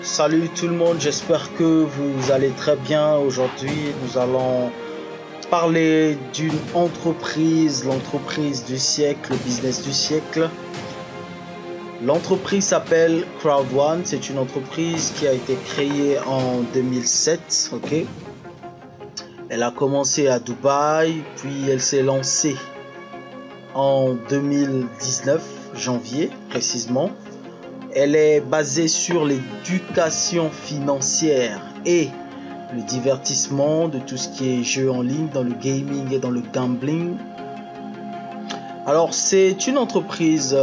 Salut tout le monde, j'espère que vous allez très bien. Aujourd'hui, nous allons parler d'une entreprise, l'entreprise du siècle, le business du siècle. L'entreprise s'appelle Crowd1, c'est une entreprise qui a été créée en 2007, ok. Elle a commencé à Dubaï, puis elle s'est lancée en 2019, janvier précisément. Elle est basée sur l'éducation financière et le divertissement de tout ce qui est jeux en ligne, dans le gaming et dans le gambling. Alors, c'est une entreprise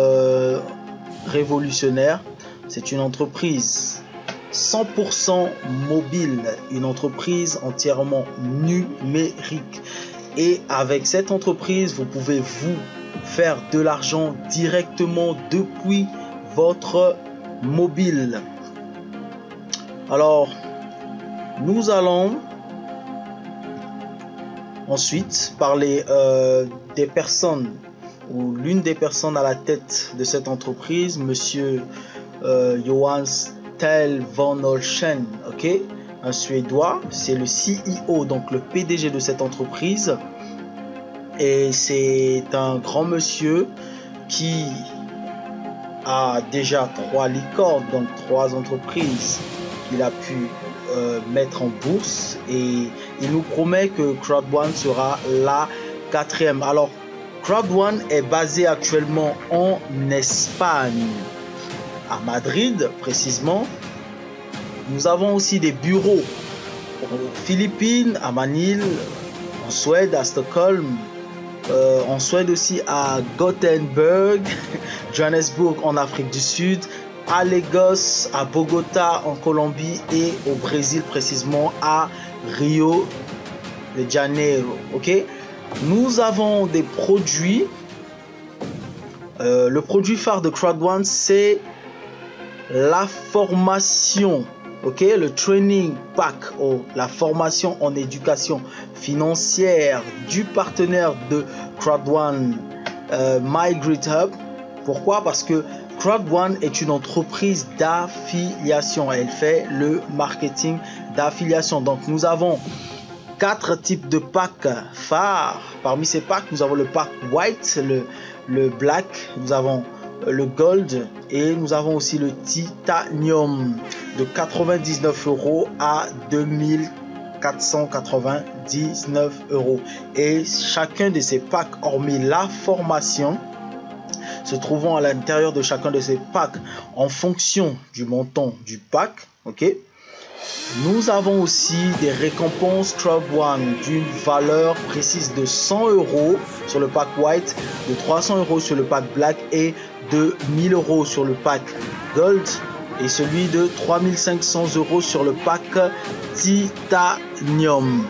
révolutionnaire. C'est une entreprise 100% mobile, une entreprise entièrement numérique. Et avec cette entreprise, vous pouvez vous faire de l'argent directement depuis votre mobile. Alors, nous allons ensuite parler des personnes ou l'une des personnes à la tête de cette entreprise, monsieur Johan Tel von Olschen, ok, un Suédois, c'est le CEO, donc le PDG de cette entreprise, et c'est un grand monsieur qui a déjà 3 licornes, donc 3 entreprises qu'il a pu mettre en bourse, et il nous promet que Crowd1 sera la 4e. Alors, Crowd1 est basé actuellement en Espagne, à Madrid précisément. Nous avons aussi des bureaux aux Philippines, à Manille, en Suède, à Stockholm, en Suède aussi à Gothenburg, Johannesburg en Afrique du Sud, à Lagos, à Bogota en Colombie et au Brésil précisément à Rio de Janeiro. Ok, nous avons des produits. Le produit phare de Crowd1, c'est la formation. Ok, le training pack, la formation en éducation financière du partenaire de Crowd1, MyGridHub. Pourquoi? Parce que Crowd1 est une entreprise d'affiliation. Elle fait le marketing d'affiliation. Donc nous avons 4 types de packs phares. Parmi ces packs, nous avons le pack White, le Black, nous avons le Gold et nous avons aussi le Titanium de 99 € à 2499 €. Et chacun de ces packs, hormis la formation, se trouvant à l'intérieur de chacun de ces packs en fonction du montant du pack, ok. Nous avons aussi des récompenses Crowd1 d'une valeur précise de 100 € sur le pack White, de 300 € sur le pack Black et de 1000 € sur le pack Gold et celui de 3500 € sur le pack Titanium.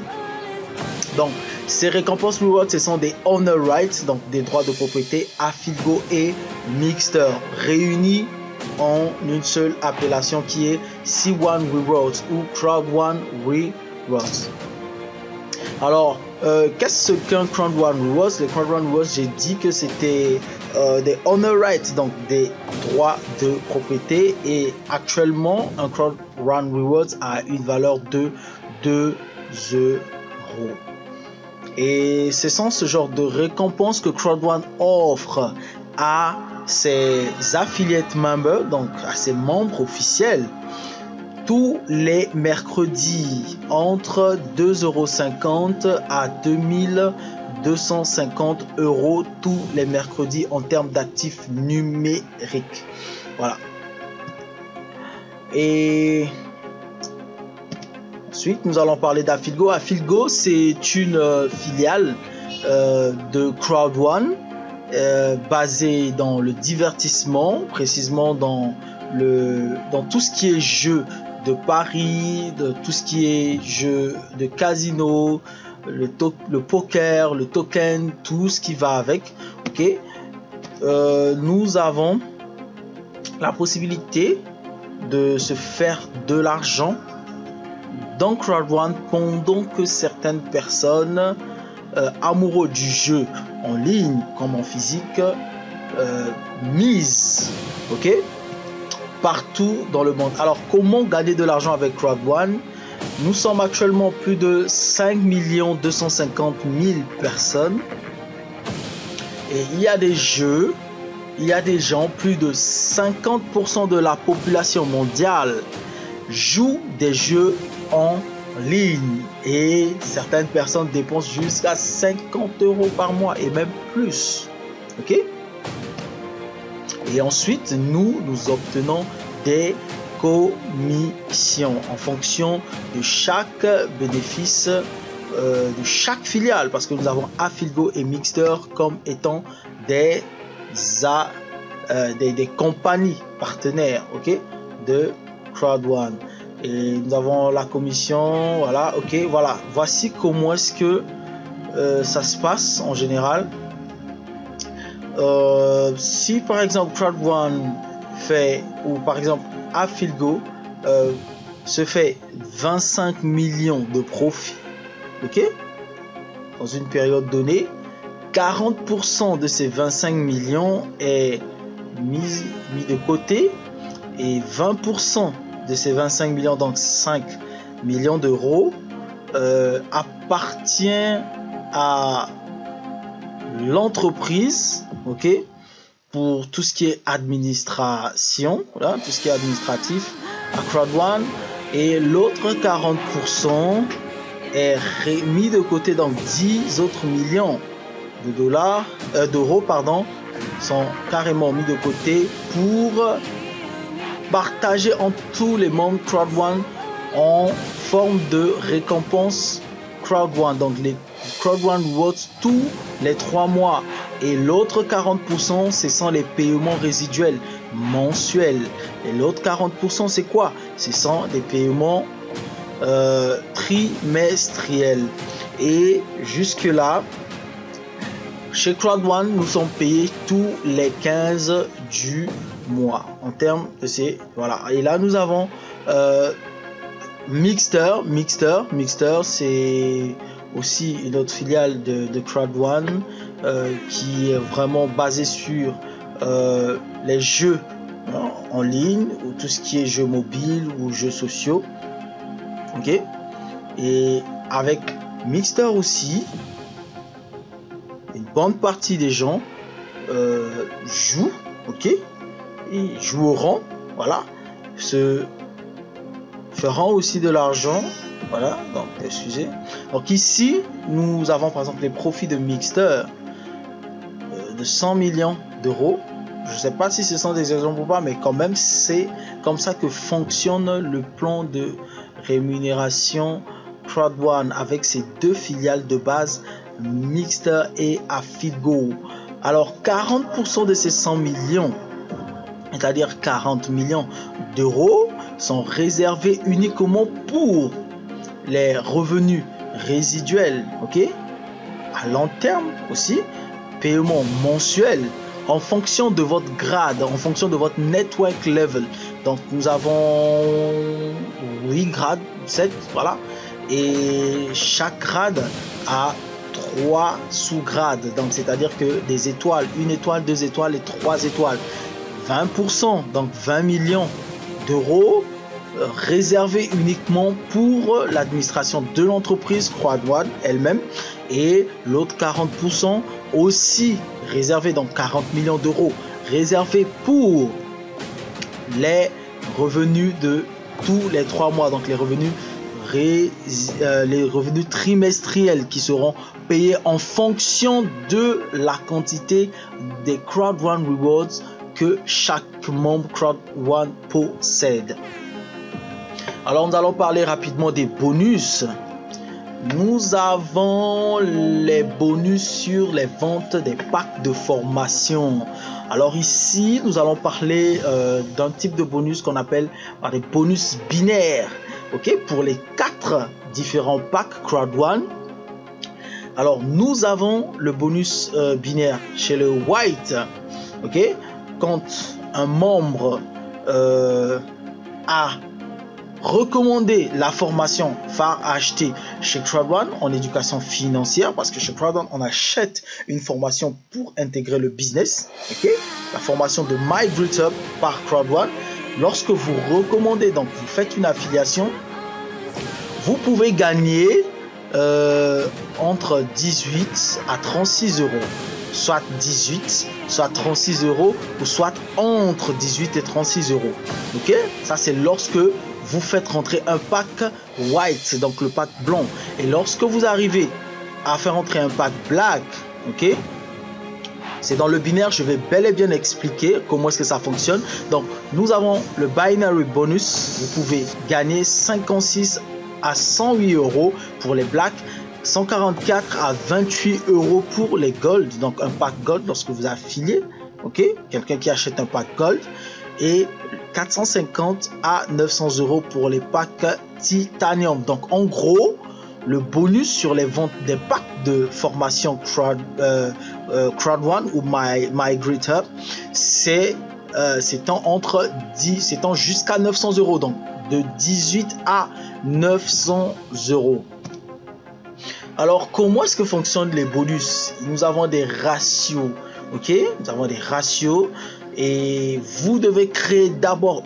Donc, ces récompenses rewards, ce sont des honor rights, donc des droits de propriété Affiligo et Mixter réunis en une seule appellation qui est C1 Rewards ou Crowd1 Rewards. Alors, qu'est-ce qu'un Crowd1 Rewards? Les Crowd1 Rewards, j'ai dit que c'était des honor rights, donc des droits de propriété, et actuellement un Crowd1 Rewards a une valeur de 2 €. Et ce sont ce genre de récompenses que Crowd1 offre à ses affiliate members, donc à ses membres officiels, tous les mercredis entre 2,50 € à 2250 € tous les mercredis en termes d'actifs numériques. Voilà. Et ensuite, nous allons parler d'Affiligo. Affiligo, c'est une filiale de Crowd1 basée dans le divertissement, précisément dans tout ce qui est jeu de paris, de tout ce qui est jeu de casino, le poker, le token, tout ce qui va avec. Ok, nous avons la possibilité de se faire de l'argent dans Crowd1 pendant que certaines personnes amoureux du jeu en ligne comme en physique misent. Ok, partout dans le monde. Alors, comment gagner de l'argent avec Crowd One? Nous sommes actuellement plus de 5 250 000 personnes. Et il y a des jeux, il y a des gens, plus de 50% de la population mondiale joue des jeux en ligne. Et certaines personnes dépensent jusqu'à 50 € par mois et même plus. Ok? Et ensuite, nous obtenons des commissions en fonction de chaque bénéfice de chaque filiale, parce que nous avons Afilgo et Mixter comme étant des compagnies partenaires, ok, de Crowd One. Et nous avons la commission, voilà, ok, voilà. Voici comment est-ce que ça se passe en général. Si par exemple Crowd One fait, ou par exemple Afilgo se fait 25 millions de profits, ok, dans une période donnée, 40% de ces 25 millions est mis de côté et 20% de ces 25 millions, donc 5 millions d'euros, appartient à l'entreprise, ok, pour tout ce qui est administration, voilà, tout ce qui est administratif à Crowd One, et l'autre 40% est mis de côté, donc 10 autres millions de dollars, d'euros, pardon, sont carrément mis de côté pour partager entre tous les membres Crowd One en forme de récompense Crowd One. Donc les Crowd One Rewards tous les 3 mois. Et l'autre 40%, ce sont les paiements résiduels mensuels. Et l'autre 40%, c'est quoi? Ce sont des paiements trimestriels. Et jusque là, chez Crowd One, nous sommes payés tous les 15 du mois en termes de ces, voilà. Et là, nous avons Mixter, c'est aussi une autre filiale de Crowd One qui est vraiment basée sur les jeux en ligne, ou tout ce qui est jeux mobiles ou jeux sociaux, ok. Et avec Mixter aussi, une bonne partie des gens jouent, ok, et joueront, voilà, se feront aussi de l'argent, voilà. Donc excusez, donc ici nous avons par exemple les profits de Mixter de 100 millions d'euros. Je ne sais pas si ce sont des exemples ou pas, mais quand même c'est comme ça que fonctionne le plan de rémunération Crowd One avec ses deux filiales de base, Mixter et Afilgo. Alors 40% de ces 100 millions, c'est-à-dire 40 millions d'euros, sont réservés uniquement pour les revenus résiduels, ok, à long terme aussi, paiement mensuel en fonction de votre grade, en fonction de votre network level. Donc nous avons 8 grades, 7, voilà, et chaque grade a 3 sous-grades, donc c'est-à-dire que des étoiles, 1 étoile, 2 étoiles et 3 étoiles. 20%, donc 20 millions d'euros réservés uniquement pour l'administration de l'entreprise Crowd One elle-même, et l'autre 40% aussi réservé, donc 40 millions d'euros réservés pour les revenus de tous les 3 mois, donc les revenus trimestriels qui seront payés en fonction de la quantité des Crowd One Rewards que chaque membre Crowd One possède. Alors nous allons parler rapidement des bonus. Nous avons les bonus sur les ventes des packs de formation. Alors ici, nous allons parler d'un type de bonus qu'on appelle des bonus binaires. Ok, pour les 4 différents packs Crowd One. Alors nous avons le bonus binaire chez le White. Ok, quand un membre a recommandé la formation phare à acheter chez Crowd One en éducation financière, parce que chez Crowd One on achète une formation pour intégrer le business, ok, la formation de My Great Up par Crowd One. lorsque vous recommandez, donc vous faites une affiliation, vous pouvez gagner entre 18 à 36 euros. Soit 18, soit 36 euros, ou soit entre 18 et 36 euros. Ok? Ça, c'est lorsque vous faites rentrer un pack white, donc le pack blanc. Et lorsque vous arrivez à faire entrer un pack black, ok? C'est dans le binaire, je vais bel et bien expliquer comment est-ce que ça fonctionne. Donc, nous avons le binary bonus. Vous pouvez gagner 56 à 108 euros pour les blacks, 144 à 28 euros pour les gold, donc un pack gold lorsque vous affiliez, ok, quelqu'un qui achète un pack gold, et 450 à 900 euros pour les packs titanium. Donc en gros, le bonus sur les ventes des packs de formation Crowd One ou My Great Hub, c'est entre 10, c'est jusqu'à 900 euros, donc de 18 à 900 euros. Alors, comment est-ce que fonctionnent les bonus? Nous avons des ratios, ok? Nous avons des ratios et vous devez créer d'abord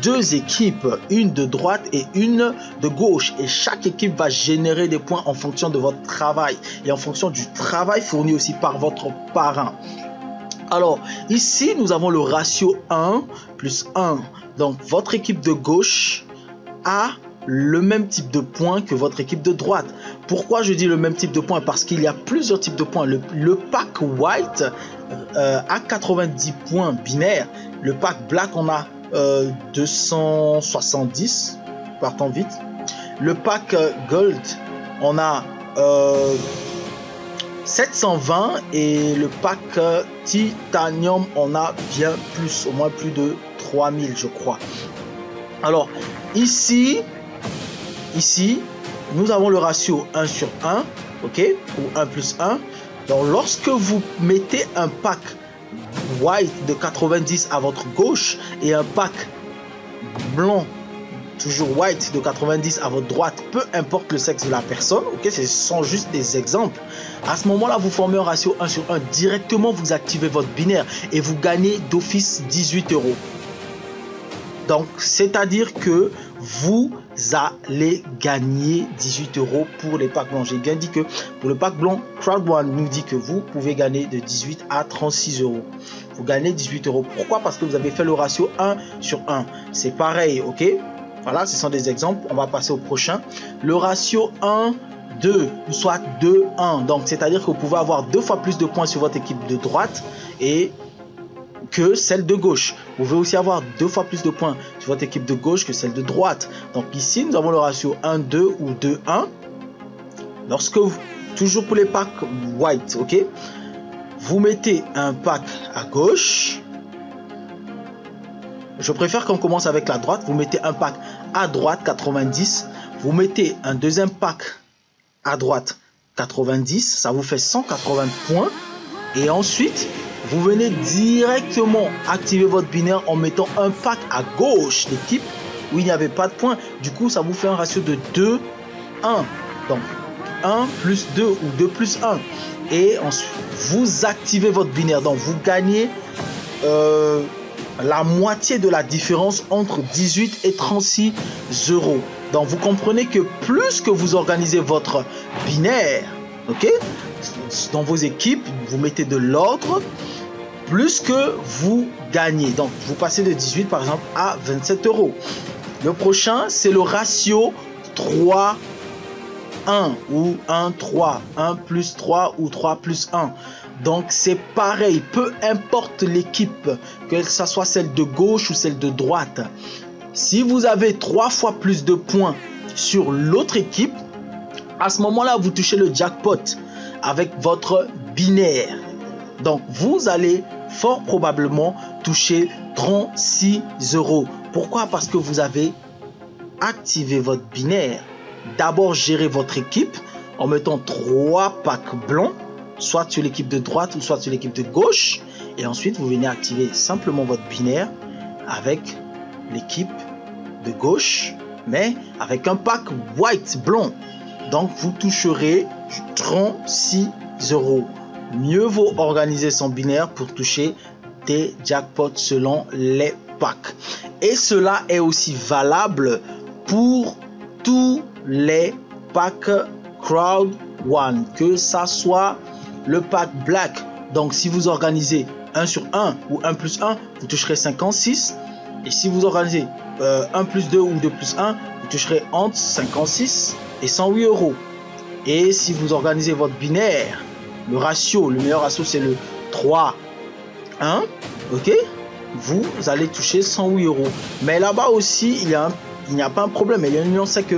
deux équipes, une de droite et une de gauche. Et chaque équipe va générer des points en fonction de votre travail et en fonction du travail fourni aussi par votre parrain. Alors, ici, nous avons le ratio 1 plus 1. Donc, votre équipe de gauche a le même type de points que votre équipe de droite. Pourquoi je dis le même type de points? Parce qu'il y a plusieurs types de points. Le pack white a 90 points binaires. Le pack black, on a 270. Partons vite. Le pack gold, on a 720. Et le pack titanium, on a bien plus, au moins plus de 3000, je crois. Alors, ici, nous avons le ratio 1 sur 1, ok, ou 1 plus 1. Donc, lorsque vous mettez un pack white de 90 à votre gauche et un pack blanc, toujours white de 90 à votre droite, peu importe le sexe de la personne, ok, ce sont juste des exemples. À ce moment-là, vous formez un ratio 1 sur 1. Directement, vous activez votre binaire et vous gagnez d'office 18 euros. Donc, c'est-à-dire que vous allez gagner 18 euros pour les packs blancs. J'ai bien dit que pour le pack blanc, Crowd One nous dit que vous pouvez gagner de 18 à 36 euros. Vous gagnez 18 euros. Pourquoi? Parce que vous avez fait le ratio 1 sur 1. C'est pareil, ok? Voilà, ce sont des exemples. On va passer au prochain. Le ratio 1, 2, ou soit 2, 1. Donc, c'est-à-dire que vous pouvez avoir 2 fois plus de points sur votre équipe de droite et que celle de gauche. Vous pouvez aussi avoir 2 fois plus de points sur votre équipe de gauche que celle de droite. Donc ici, nous avons le ratio 1-2 ou 2-1. Lorsque vous, toujours pour les packs white, ok, vous mettez un pack à gauche. Je préfère qu'on commence avec la droite. Vous mettez un pack à droite, 90. Vous mettez un deuxième pack à droite, 90. Ça vous fait 180 points. Et ensuite, vous venez directement activer votre binaire en mettant un pack à gauche d'équipe où il n'y avait pas de points. Du coup, ça vous fait un ratio de 2, 1. Donc, 1 plus 2 ou 2 plus 1. Et ensuite, vous activez votre binaire. Donc, vous gagnez la moitié de la différence entre 18 et 36 euros. Donc, vous comprenez que plus que vous organisez votre binaire, ok, dans vos équipes, vous mettez de l'ordre, plus que vous gagnez. Donc, vous passez de 18 par exemple à 27 euros. Le prochain, c'est le ratio 3, 1 ou 1, 3, 1 plus 3 ou 3 plus 1. Donc, c'est pareil, peu importe l'équipe, que ce soit celle de gauche ou celle de droite. Si vous avez 3 fois plus de points sur l'autre équipe, à ce moment-là, vous touchez le jackpot avec votre binaire. Donc, vous allez fort probablement toucher 36 euros. Pourquoi? Parce que vous avez activé votre binaire. D'abord, gérez votre équipe en mettant 3 packs blancs, soit sur l'équipe de droite ou soit sur l'équipe de gauche. Et ensuite, vous venez activer simplement votre binaire avec l'équipe de gauche, mais avec un pack white blanc. Donc, vous toucherez 36 euros. Mieux vaut organiser son binaire pour toucher des jackpots selon les packs. Et cela est aussi valable pour tous les packs Crowd One, que ça soit le pack Black. Donc si vous organisez 1 sur 1 ou 1 plus 1, vous toucherez 56. Et si vous organisez 1 plus 2 ou 2 plus 1, vous toucherez entre 56 et 108 euros. Et si vous organisez votre binaire, le ratio, le meilleur ratio c'est le 3, 1, ok, vous allez toucher 108 euros. Mais là-bas aussi, il n'y a pas un problème. Il y a une nuance, c'est que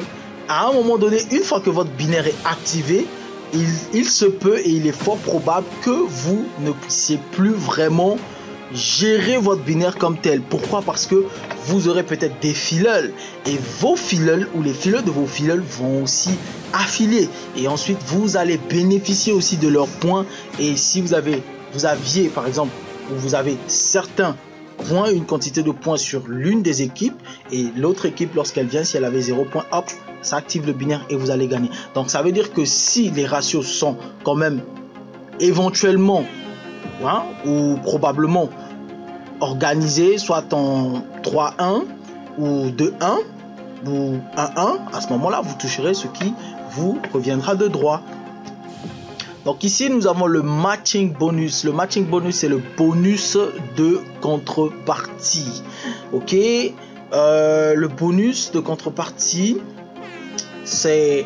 à un moment donné, une fois que votre binaire est activé, il se peut et il est fort probable que vous ne puissiez plus vraiment gérer votre binaire comme tel. Pourquoi? Parce que vous aurez peut-être des filleuls et vos filleuls ou les filleuls de vos filleuls vont aussi affilier et ensuite vous allez bénéficier aussi de leurs points. Et si vous aviez par exemple, vous avez certains points, une quantité de points sur l'une des équipes et l'autre équipe lorsqu'elle vient, si elle avait 0 points, hop, ça active le binaire et vous allez gagner. Donc ça veut dire que si les ratios sont quand même éventuellement ou probablement organisés, soit en 3-1 ou 2-1 ou 1-1, à ce moment-là vous toucherez ce qui vous reviendra de droit. Donc ici nous avons le matching bonus. Le matching bonus c'est le bonus de contrepartie. Ok, le bonus de contrepartie c'est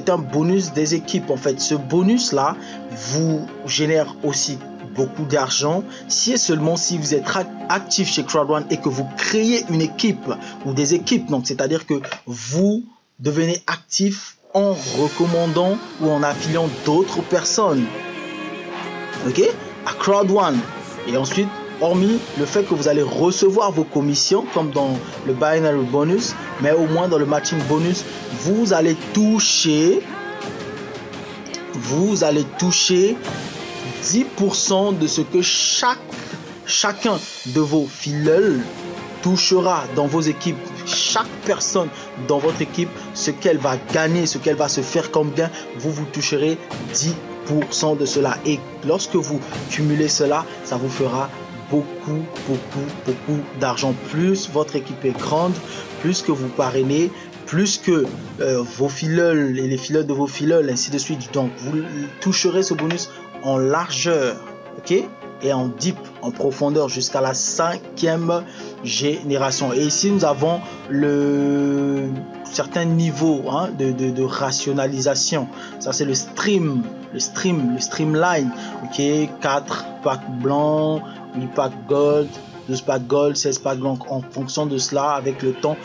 un bonus des équipes. En fait, ce bonus là vous génère aussi beaucoup d'argent si et seulement si vous êtes actif chez Crowd One et que vous créez une équipe ou des équipes. Donc c'est à dire que vous devenez actif en recommandant ou en affiliant d'autres personnes, ok, à Crowd One. Et ensuite, hormis le fait que vous allez recevoir vos commissions comme dans le binary bonus, mais au moins dans le matching bonus, vous allez toucher 10% de ce que chacun de vos filleuls touchera dans vos équipes. Chaque personne dans votre équipe, ce qu'elle va gagner, ce qu'elle va se faire comme gain, vous toucherez 10% de cela. Et lorsque vous cumulez cela, ça vous fera beaucoup d'argent. Plus votre équipe est grande, plus que vous parrainez, plus que vos filleuls et les filleuls de vos filleuls, ainsi de suite. Donc vous toucherez ce bonus en largeur, ok, et en deep, en profondeur jusqu'à la 5e génération. Et ici nous avons certains niveaux de rationalisation. Ça c'est le streamline, ok, 4 packs blancs, 8 packs gold, 12 packs gold, 16 packs blancs. En fonction de cela, avec le temps,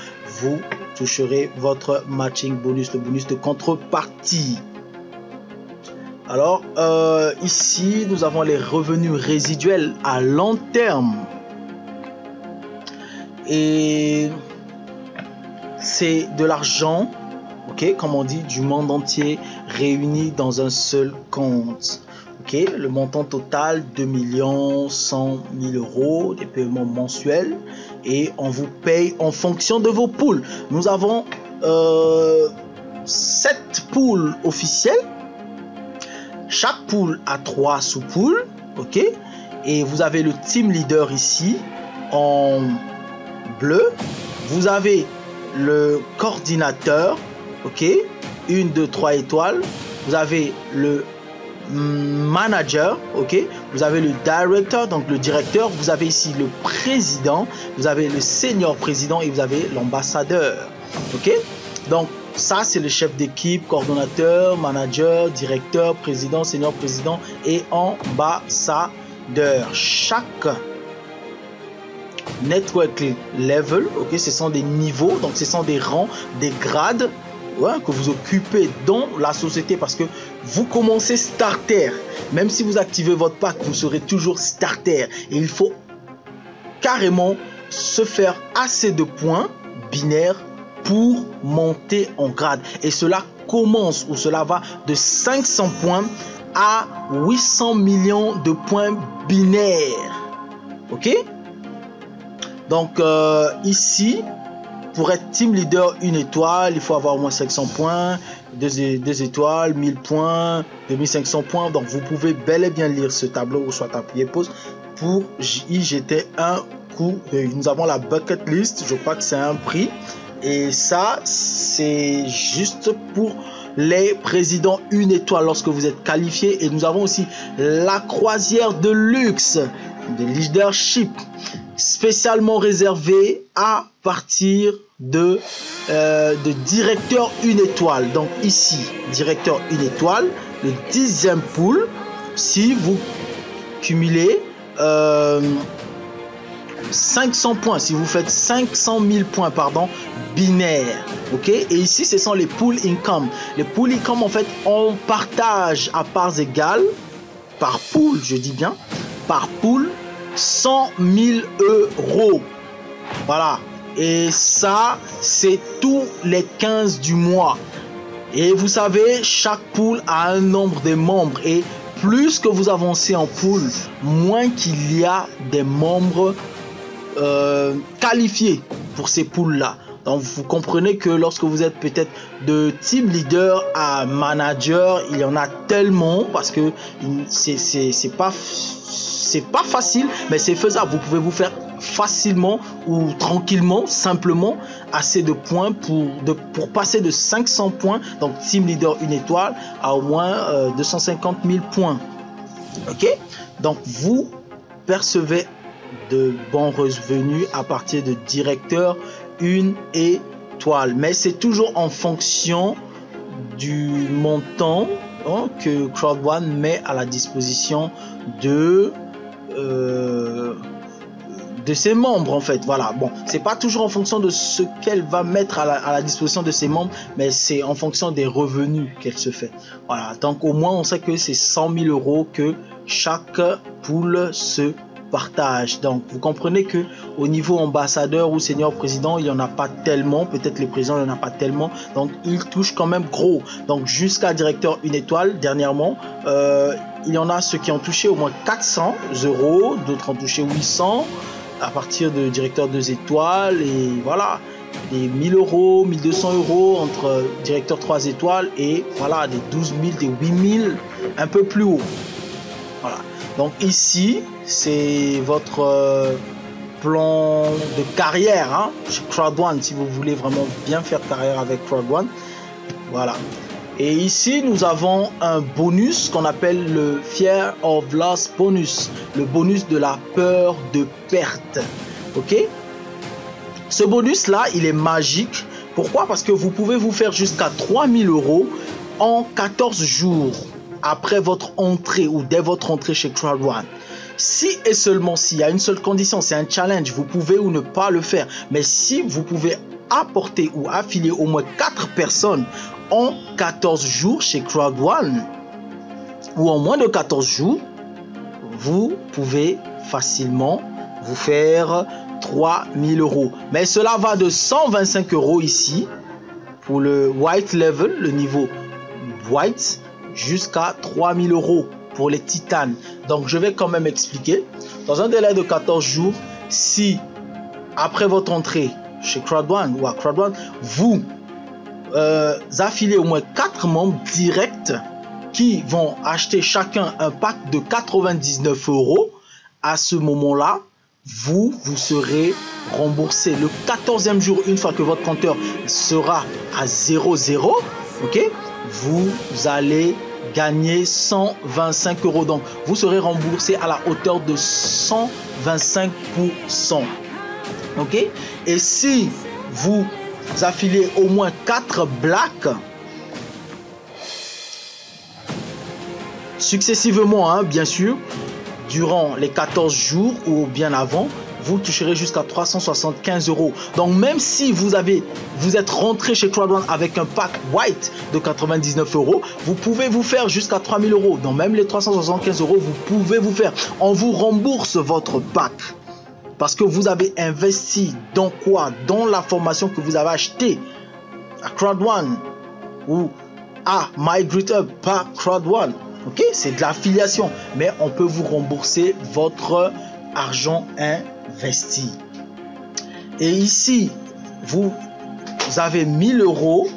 vous toucherez votre matching bonus, le bonus de contrepartie. Alors ici nous avons les revenus résiduels à long terme et c'est de l'argent, ok, comme on dit, du monde entier réuni dans un seul compte. Ok, le montant total 2 100 000 euros, des paiements mensuels, et on vous paye en fonction de vos pools. Nous avons 7 pools officiels. Chaque pool a 3 sous-pools, ok, et vous avez le team leader ici en bleu. Vous avez le coordinateur, ok, 1, 2, 3 étoiles. Vous avez le manager, ok, vous avez le director, donc le directeur. Vous avez ici le président, vous avez le senior président et vous avez l'ambassadeur, ok. Donc ça c'est le chef d'équipe, coordonnateur, manager, directeur, président, senior président et ambassadeur. Chaque network level, ok, ce sont des niveaux, donc ce sont des rangs, des grades, ouais, que vous occupez dans la société, parce que vous commencez starter. Même si vous activez votre pack, vous serez toujours starter. Et il faut carrément se faire assez de points binaires pour monter en grade. Et cela commence, ou cela va de 500 points à 800 millions de points binaires. Ok? Donc ici, pour être team leader 1 étoile, il faut avoir au moins 500 points, 2 étoiles, 1000 points, 2500 points. Donc vous pouvez bel et bien lire ce tableau ou soit appuyer pause pour y jeter un coup, nous avons la bucket list. Je crois que c'est un prix. Et ça, c'est juste pour les présidents 1 étoile lorsque vous êtes qualifié. Et nous avons aussi la croisière de luxe de leadership, spécialement réservée à partir de directeur 1 étoile. Donc ici, directeur 1 étoile, le 10e pool, si vous cumulez 500 points, si vous faites 500 000 points, pardon, binaire, ok. Et ici, ce sont les pool income. Les pool income, en fait, on partage à parts égales, par pool, je dis bien, par pool, 100 000 euros. Voilà. Et ça, c'est tous les 15 du mois. Et vous savez, chaque pool a un nombre de membres. Et plus que vous avancez en pool, moins qu'il y a des membres qualifiés pour ces pools-là. Donc, vous comprenez que lorsque vous êtes peut-être de team leader à manager, il y en a tellement parce que c'est pas facile, mais c'est faisable. Vous pouvez vous faire facilement ou tranquillement, simplement, assez de points pour passer de 500 points, donc team leader 1 étoile, à au moins 250 000 points. Ok? Donc, vous percevez de bons revenus à partir de directeur 1 étoile. Mais c'est toujours en fonction du montant que Crowd One met à la disposition de ses membres, en fait. Voilà. Bon, c'est pas toujours en fonction de ce qu'elle va mettre à la disposition de ses membres, mais c'est en fonction des revenus qu'elle se fait. Voilà. Donc au moins on sait que c'est 100 000 euros que chaque pool se partage. Donc vous comprenez que au niveau ambassadeur ou senior président, il n'y en a pas tellement. Peut-être les présidents, il n'y en a pas tellement. Donc ils touchent quand même gros. Donc jusqu'à directeur 1 étoile, dernièrement, il y en a ceux qui ont touché au moins 400 euros, d'autres ont touché 800 à partir de directeur 2 étoiles, et voilà, des 1000 euros, 1200 euros entre directeur 3 étoiles, et voilà, des 12 000, des 8 000, un peu plus haut. Voilà. Donc ici, c'est votre plan de carrière chez Crowd One, si vous voulez vraiment bien faire carrière avec Crowd One. Voilà. Et ici, nous avons un bonus qu'on appelle le Fear of Loss bonus, le bonus de la peur de perte. Ok? Ce bonus-là, il est magique. Pourquoi? Parce que vous pouvez vous faire jusqu'à 3 000 euros en 14 jours après votre entrée ou dès votre entrée chez Crowd One. Si et seulement s'il y a une seule condition, c'est un challenge, vous pouvez ou ne pas le faire. Mais si vous pouvez apporter ou affilier au moins 4 personnes en 14 jours chez Crowd One, ou en moins de 14 jours, vous pouvez facilement vous faire 3 000 euros. Mais cela va de 125 euros ici pour le white level, le niveau white, jusqu'à 3 000 euros pour les titanes. Donc je vais quand même expliquer. Dans un délai de 14 jours, si après votre entrée chez Crowd One ou à Crowd One, vous affiliez au moins 4 membres directs qui vont acheter chacun un pack de 99 euros, à ce moment-là, vous serez remboursé le 14e jour, une fois que votre compteur sera à 0,0, ok, vous allez gagner 125 euros. Donc, vous serez remboursé à la hauteur de 125%. Ok? Et si vous affiliez au moins 4 blacks successivement, bien sûr, durant les 14 jours ou bien avant, vous toucherez jusqu'à 375 euros. Donc même si vous êtes rentré chez Crowd One avec un pack white de 99 euros, vous pouvez vous faire jusqu'à 3000 euros. Donc même les 375 euros, vous pouvez vous faire. On vous rembourse votre pack. Parce que vous avez investi dans quoi? Dans la formation que vous avez achetée à Crowd One ou à MyGreetUp par Crowd One. Ok, c'est de l'affiliation, mais on peut vous rembourser votre argent investi. Et ici, vous avez 1000 euros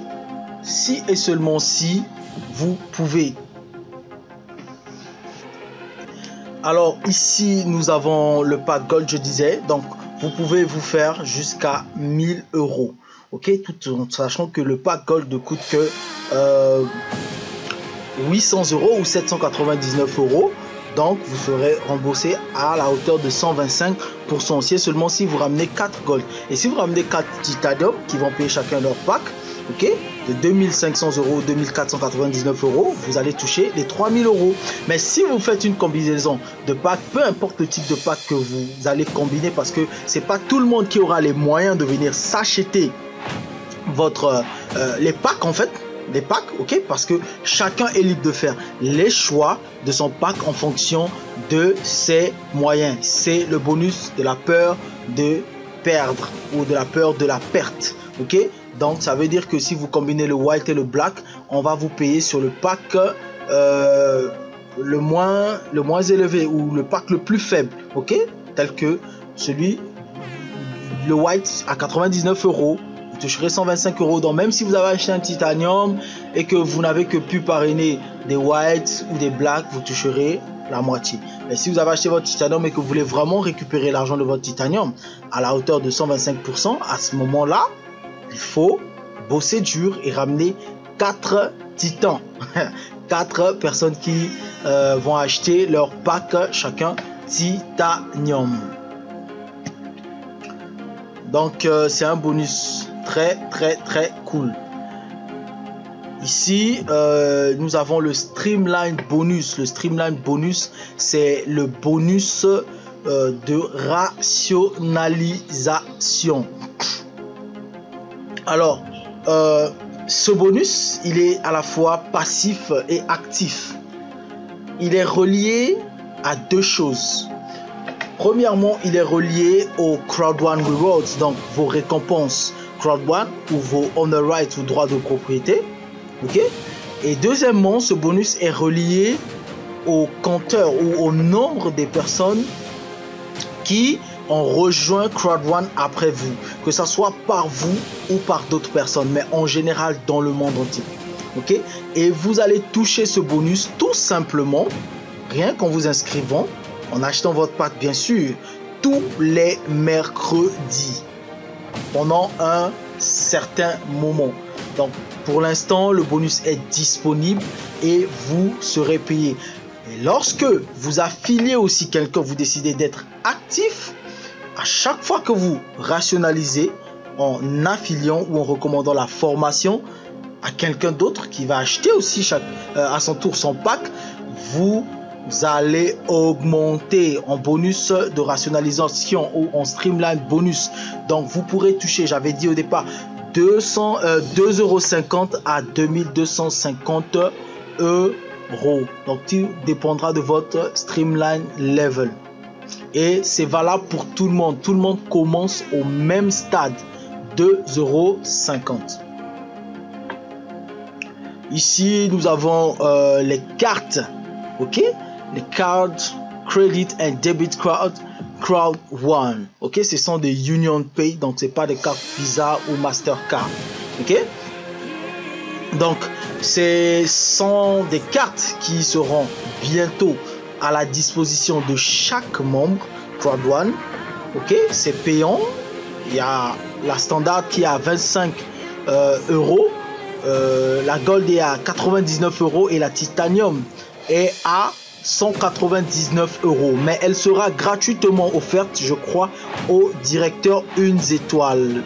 si et seulement si vous pouvez. Alors ici, nous avons le pack Gold, je disais. Donc vous pouvez vous faire jusqu'à 1000 €. Ok, tout en sachant que le pack Gold ne coûte que 800 € ou 799 €. Donc, vous serez remboursé à la hauteur de 125%. C'est seulement si vous ramenez 4 Gold. Et si vous ramenez 4 Titanium, qui vont payer chacun leur pack, ok, de 2500 €, 2499 €, vous allez toucher les 3000 €. Mais si vous faites une combinaison de packs, peu importe le type de pack que vous allez combiner, parce que c'est pas tout le monde qui aura les moyens de venir s'acheter les packs en fait. Les packs, ok, parce que chacun est libre de faire les choix de son pack en fonction de ses moyens. C'est le bonus de la peur de perdre ou de la peur de la perte, ok. Donc ça veut dire que si vous combinez le white et le black, on va vous payer sur le pack le moins élevé ou le pack le plus faible, ok, tel que celui le white à 99 €. Vous toucherez 125 €. Donc même si vous avez acheté un titanium et que vous n'avez que pu parrainer des whites ou des blacks, vous toucherez la moitié. Mais si vous avez acheté votre titanium et que vous voulez vraiment récupérer l'argent de votre titanium à la hauteur de 125%, à ce moment-là, il faut bosser dur et ramener 4 titans. 4 personnes qui vont acheter leur pack chacun titanium. Donc c'est un bonus très cool. Ici nous avons le Streamline bonus. Le Streamline bonus, c'est le bonus de rationalisation. Alors ce bonus, il est à la fois passif et actif. Il est relié à deux choses. Premièrement, il est relié au Crowd One Rewards, donc vos récompenses Crowd One ou vos Honor Rights ou droits de propriété. Ok. Et deuxièmement, ce bonus est relié au compteur ou au nombre des personnes qui ont rejoint Crowd One après vous, que ce soit par vous ou par d'autres personnes, mais en général dans le monde entier. Ok. Et vous allez toucher ce bonus tout simplement, rien qu'en vous inscrivant, en achetant votre pack bien sûr, tous les mercredis pendant un certain moment. Donc pour l'instant le bonus est disponible et vous serez payé. Et lorsque vous affiliez aussi quelqu'un, vous décidez d'être actif, à chaque fois que vous rationalisez en affiliant ou en recommandant la formation à quelqu'un d'autre qui va acheter aussi à son tour son pack, vous allez augmenter en bonus de rationalisation ou en streamline bonus. Donc vous pourrez toucher, j'avais dit au départ, 2,50 € à 2250 €. Donc tout dépendra de votre streamline level. Et c'est valable pour tout le monde. Tout le monde commence au même stade, 2,50 €. Ici nous avons les cartes, ok, les cartes Credit and Debit Crowd One, ok, ce sont des Union Pay, donc c'est pas des cartes Visa ou Mastercard, ok. Donc ce sont des cartes qui seront bientôt à la disposition de chaque membre Crowd One, ok. C'est payant. Il y a la standard qui est à 25 €, la Gold est à 99 € et la Titanium est à 199 €, mais elle sera gratuitement offerte, je crois, au directeur 1 étoile.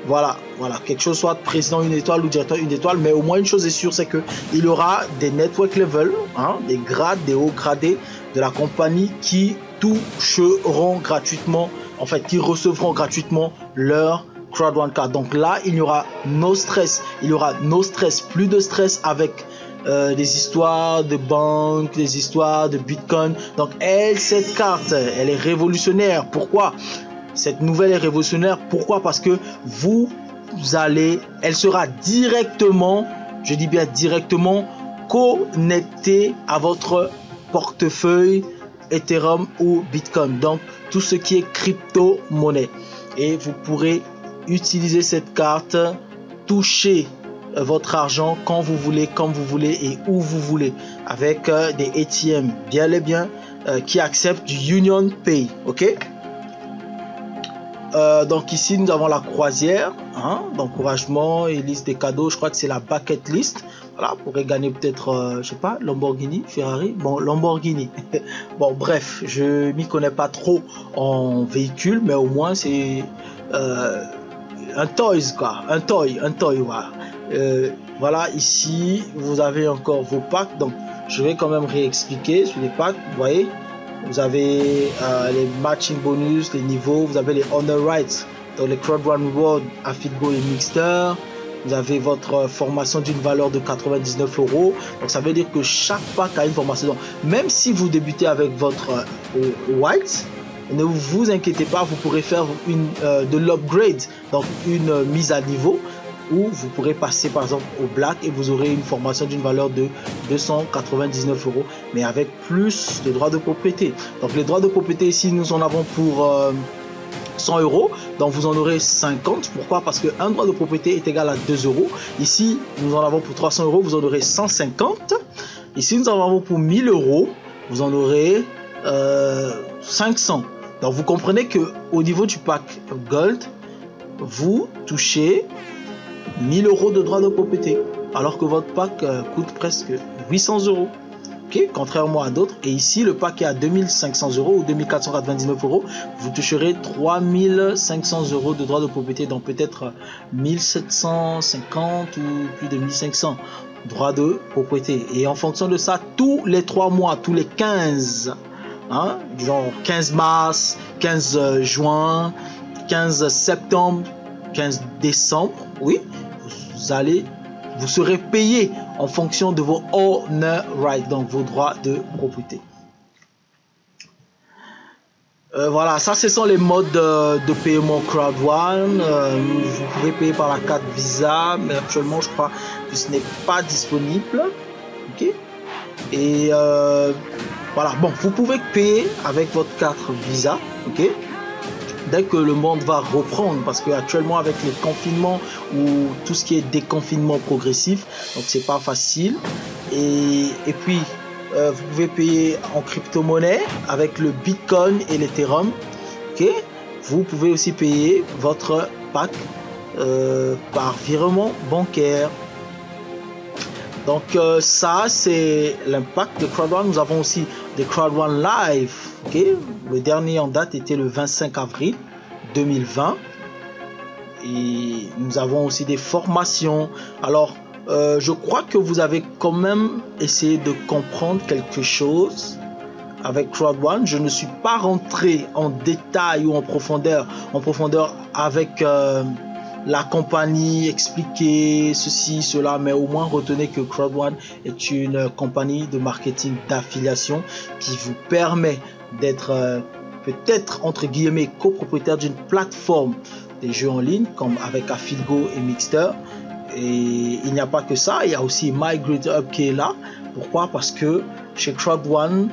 Voilà, quelque chose, soit président 1 étoile ou directeur 1 étoile, mais au moins une chose est sûre, c'est que il y aura des network level, hein, des grades, des hauts gradés de la compagnie qui toucheront gratuitement, en fait, qui recevront gratuitement leur Crowd One Card. Donc là, il y aura no stress, plus de stress avec des histoires de banque, des histoires de Bitcoin. Donc cette carte, elle est révolutionnaire. Pourquoi? Cette nouvelle est révolutionnaire. Pourquoi? Parce que elle sera directement, je dis bien directement, connectée à votre portefeuille Ethereum ou Bitcoin. Donc tout ce qui est crypto-monnaie. Et vous pourrez utiliser cette carte, toucher votre argent quand vous voulez, comme vous voulez et où vous voulez, avec des ATM bien qui acceptent du Union Pay, ok. Donc ici nous avons la croisière d'encouragement et liste des cadeaux. Je crois que c'est la bucket list. Voilà, pourrait gagner peut-être, je sais pas, Lamborghini, Ferrari. Bon, Lamborghini. Bon, bref, je m'y connais pas trop en véhicule, mais au moins c'est un toys quoi, un toy, voilà. Voilà, ici vous avez encore vos packs. Donc je vais quand même réexpliquer sur les packs. Vous voyez, vous avez les matching bonus, les niveaux, vous avez les honor rights, donc les crowd run reward à Figo et Mixter. Vous avez votre formation d'une valeur de 99 €. Donc ça veut dire que chaque pack a une formation. Donc, même si vous débutez avec votre white, ne vous inquiétez pas, vous pourrez faire de l'upgrade, donc une mise à niveau, où vous pourrez passer par exemple au black et vous aurez une formation d'une valeur de 299 €, mais avec plus de droits de propriété. Donc les droits de propriété ici, nous en avons pour 100 €, donc vous en aurez 50. Pourquoi? Parce que un droit de propriété est égal à 2 €. Ici nous en avons pour 300 €, vous en aurez 150. Ici nous en avons pour 1000 €, vous en aurez 500. Donc vous comprenez que au niveau du pack Gold, vous touchez 1000 € de droits de propriété, alors que votre pack coûte presque 800 €. Okay, contrairement à d'autres. Et ici, le pack est à 2500 € ou 2499 €. Vous toucherez 3500 € de droits de propriété, donc peut-être 1750 ou plus de 1500 droits de propriété. Et en fonction de ça, tous les 3 mois, tous les 15, genre 15 mars, 15 juin, 15 septembre, 15 décembre, oui, vous serez payé en fonction de vos honor rights, donc vos droits de propriété. Voilà, ça ce sont les modes de paiement Crowd One. Vous pouvez payer par la carte Visa, mais actuellement je crois que ce n'est pas disponible. Ok. Et voilà, bon, vous pouvez payer avec votre carte Visa. Ok. Dès que le monde va reprendre, parce que actuellement avec les confinements ou tout ce qui est déconfinement progressif, donc c'est pas facile. Et puis vous pouvez payer en crypto-monnaie avec le Bitcoin et l'Ethereum. Ok. Vous pouvez aussi payer votre pack par virement bancaire. Donc ça c'est l'impact de Crowd One. Nous avons aussi des Crowd One Live. Okay. Le dernier en date était le 25 avril 2020. Et nous avons aussi des formations. Alors je crois que vous avez quand même essayé de comprendre quelque chose avec Crowd One. Je ne suis pas rentré en détail ou en profondeur avec la compagnie, expliquer ceci, cela, mais au moins retenez que Crowd One est une compagnie de marketing d'affiliation qui vous permet d'être peut-être entre guillemets copropriétaire d'une plateforme des jeux en ligne comme avec Affiligo et Mixter. Et il n'y a pas que ça, il y a aussi MyGridUp qui est là. Pourquoi? Parce que chez Crowd One,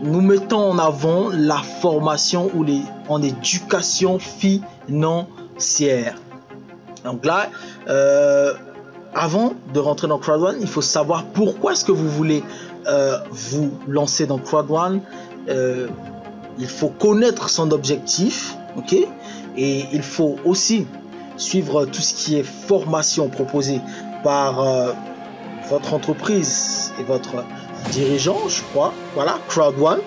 nous mettons en avant la formation ou en éducation financière. Donc là, avant de rentrer dans Crowd One, il faut savoir pourquoi est-ce que vous voulez vous lancer dans Crowd One. Il faut connaître son objectif, ok, et il faut aussi suivre tout ce qui est formation proposée par votre entreprise et votre dirigeant, je crois. Voilà, Crowd One,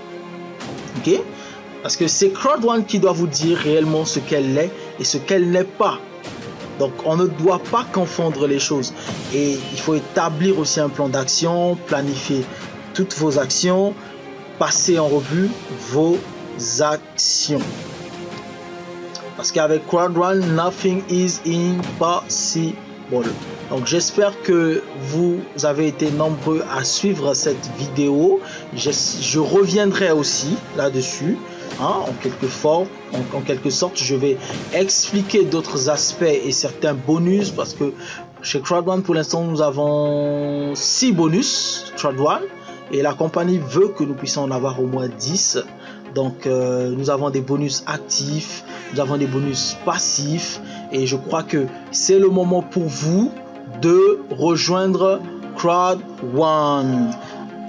ok, parce que c'est Crowd One qui doit vous dire réellement ce qu'elle est et ce qu'elle n'est pas. Donc on ne doit pas confondre les choses et il faut établir aussi un plan d'action, planifier toutes vos actions, passer en revue vos actions. Parce qu'avec Crowd One, nothing is impossible. Donc j'espère que vous avez été nombreux à suivre cette vidéo. Je reviendrai aussi là-dessus. En quelque sorte, je vais expliquer d'autres aspects et certains bonus parce que chez Crowd One, pour l'instant, nous avons 6 bonus Crowd One et la compagnie veut que nous puissions en avoir au moins 10. Donc, nous avons des bonus actifs, nous avons des bonus passifs et je crois que c'est le moment pour vous de rejoindre Crowd One.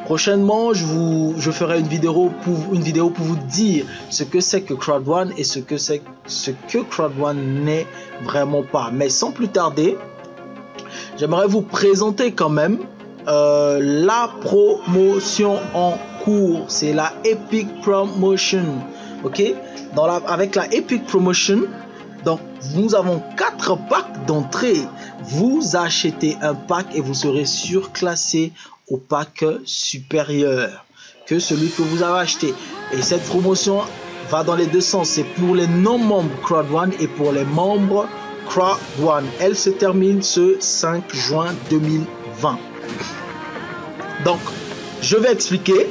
Prochainement, je ferai une vidéo pour vous dire ce que c'est que Crowd One et ce que Crowd One n'est vraiment pas. Mais sans plus tarder, j'aimerais vous présenter quand même la promotion en cours. C'est la Epic Promotion. Ok, avec la Epic Promotion, donc nous avons 4 packs d'entrée. Vous achetez un pack et vous serez surclassé au pack supérieur que celui que vous avez acheté. Et cette promotion va dans les deux sens. C'est pour les non-membres Crowd One et pour les membres Crowd One. Elle se termine ce 5 juin 2020. Donc, je vais expliquer.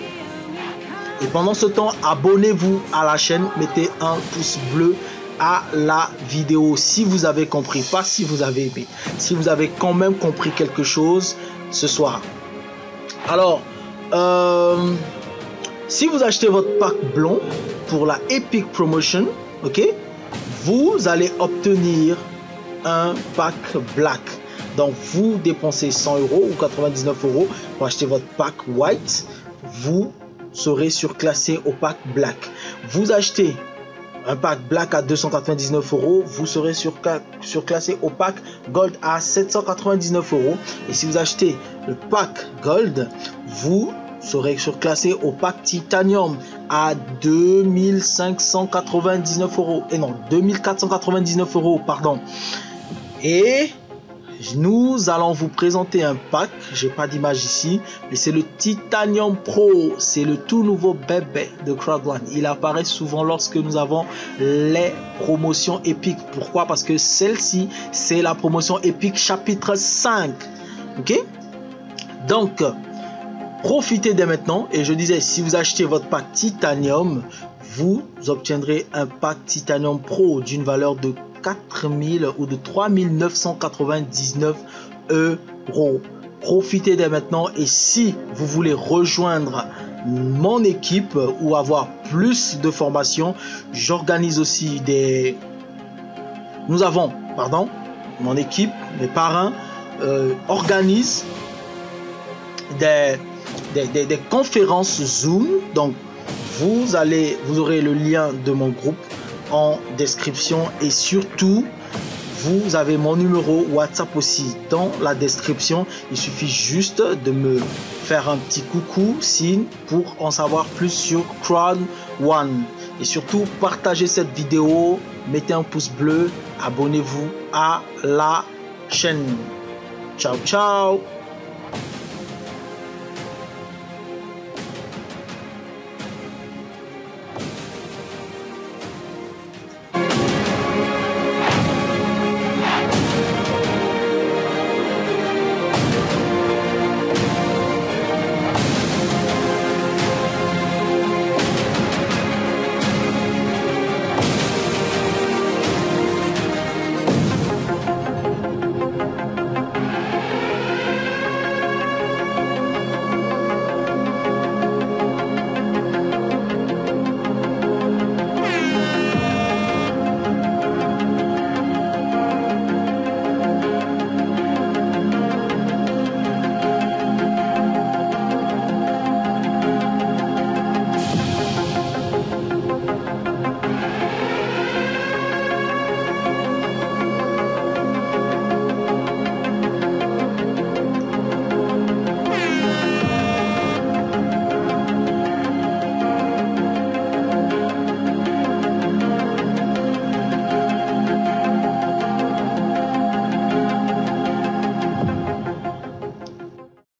Et pendant ce temps, abonnez-vous à la chaîne. Mettez un pouce bleu à la vidéo si vous avez compris. Pas si vous avez aimé. Si vous avez quand même compris quelque chose ce soir. Alors, si vous achetez votre pack blond pour la Epic Promotion, ok, vous allez obtenir un pack black. Donc, vous dépensez 100 € ou 99 € pour acheter votre pack white. Vous serez surclassé au pack black. Vous achetez un pack black à 299 €, vous serez surclassé au pack gold à 799 €. Et si vous achetez le pack gold, vous serez surclassé au pack titanium à 2599 €. Et non, 2499 €, pardon. Et nous allons vous présenter un pack, j'ai pas d'image ici, mais c'est le Titanium Pro, c'est le tout nouveau bébé de Crowd One. Il apparaît souvent lorsque nous avons les promotions épiques. Pourquoi? Parce que celle-ci, c'est la promotion épique chapitre 5. Ok? Donc, profitez dès maintenant. Et je disais, si vous achetez votre pack Titanium, vous obtiendrez un pack Titanium Pro d'une valeur de 4000 ou de 3999 €. Profitez dès maintenant. Et si vous voulez rejoindre mon équipe ou avoir plus de formations, j'organise aussi mon équipe, mes parrains organisent des conférences Zoom. Donc vous aurez le lien de mon groupe en description et surtout vous avez mon numéro WhatsApp aussi dans la description. Il suffit juste de me faire un petit coucou, signe, pour en savoir plus sur Crowd One. Et surtout partagez cette vidéo, mettez un pouce bleu, abonnez-vous à la chaîne. Ciao ciao.